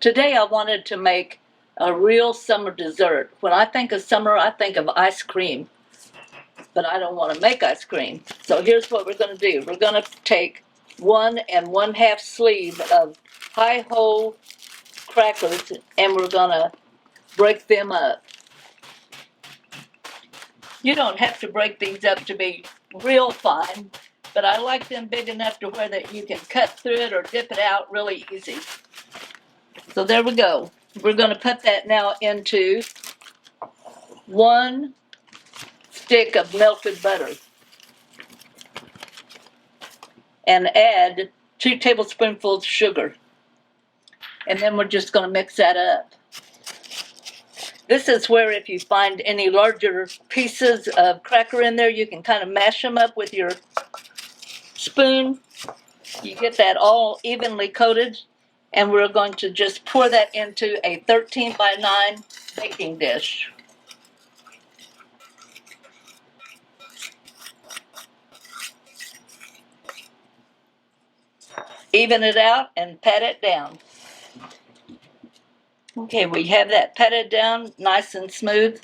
Today I wanted to make a real summer dessert. When I think of summer, I think of ice cream, but I don't want to make ice cream. So here's what we're going to do. We're going to take 1 1/2 sleeve of high-hole crackers, and we're going to break them up. You don't have to break these up to be real fine, but I like them big enough to where that you can cut through it or dip it out really easy. So there we go. We're going to put that now into 1 stick of melted butter and add 2 tablespoonfuls of sugar. And then we're just going to mix that up. This is where if you find any larger pieces of cracker in there, you can kind of mash them up with your spoon. You get that all evenly coated, and we're going to just pour that into a 13 by 9 baking dish. Even it out and pat it down. Okay, we have that patted down nice and smooth.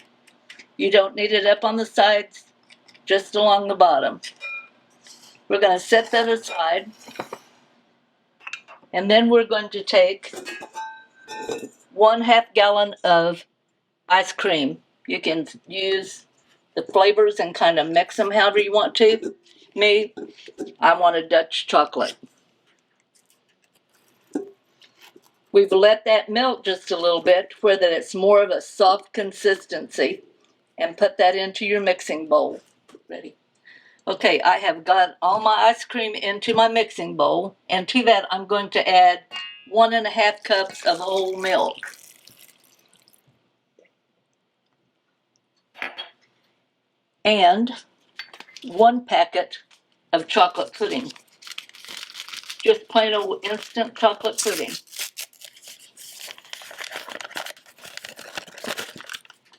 You don't need it up on the sides, just along the bottom. We're going to set that aside. And then we're going to take 1/2 gallon of ice cream. You can use the flavors and kind of mix them however you want to. Me, I want a Dutch chocolate. We've let that melt just a little bit where that it's more of a soft consistency, and put that into your mixing bowl. Ready? Okay, I have got all my ice cream into my mixing bowl, and to that I'm going to add 1 1/2 cups of whole milk. And 1 packet of chocolate pudding. Just plain old instant chocolate pudding.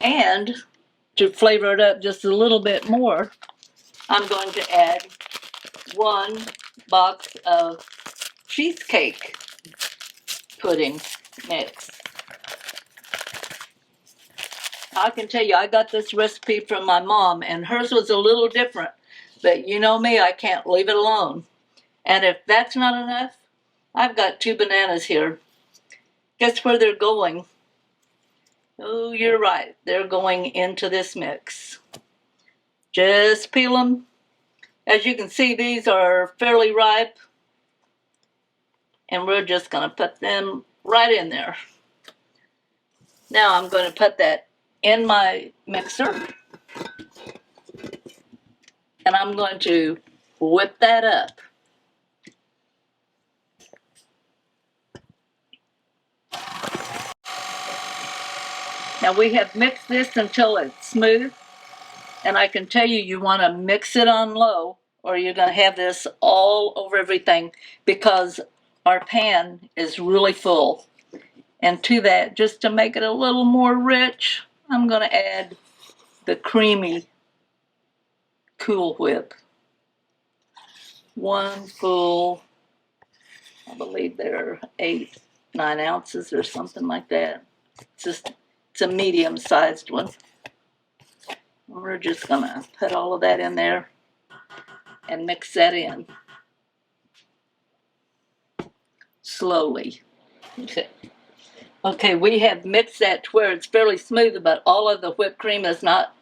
And to flavor it up just a little bit more, I'm going to add 1 box of cheesecake pudding mix. I can tell you, I got this recipe from my mom, and hers was a little different. But you know me, I can't leave it alone. And if that's not enough, I've got 2 bananas here. Guess where they're going? Oh, you're right. They're going into this mix. Just peel them. As you can see, these are fairly ripe. And we're just going to put them right in there. Now I'm going to put that in my mixer. And I'm going to whip that up. Now we have mixed this until it's smooth. And I can tell you, you want to mix it on low, or you're going to have this all over everything, because our pan is really full. And to that, just to make it a little more rich, I'm going to add the creamy Cool Whip. 1 full, I believe they're 8, 9 ounces or something like that. It's a medium-sized one. We're just going to put all of that in there and mix that in slowly. Okay, we have mixed that to where it's fairly smooth, but all of the whipped cream is not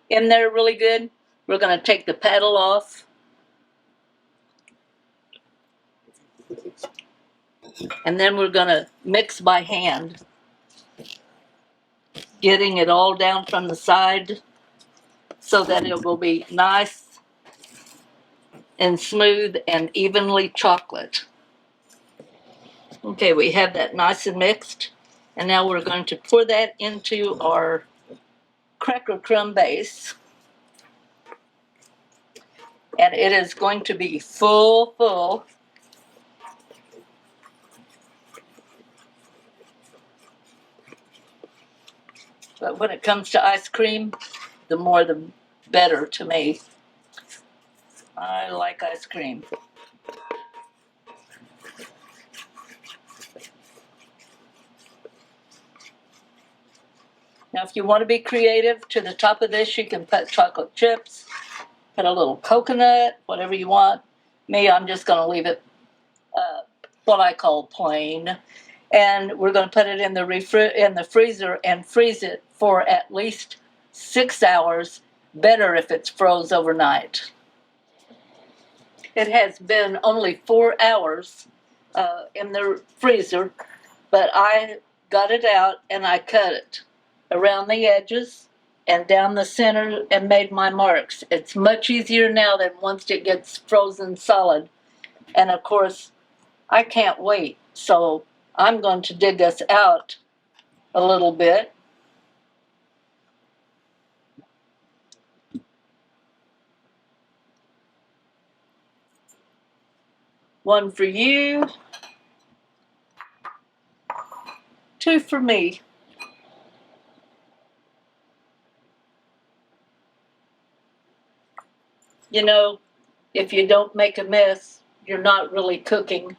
in there really good. We're going to take the paddle off. And then we're going to mix by hand, getting it all down from the side so that it will be nice and smooth and evenly chocolate. Okay, we have that nice and mixed. And now we're going to pour that into our cracker crumb base. And it is going to be full. But when it comes to ice cream, the more the better to me. I like ice cream. Now, if you want to be creative, to the top of this, you can put chocolate chips, put a little coconut, whatever you want. Me, I'm just going to leave it what I call plain. And we're going to put it in the freezer and freeze it for at least 6 hours. Better if it's froze overnight. It has been only 4 hours in the freezer, but I got it out and I cut it around the edges and down the center and made my marks. It's much easier now than once it gets frozen solid. And of course, I can't wait. So I'm going to dig us out a little bit. One for you, 2 for me. You know, if you don't make a mess, you're not really cooking.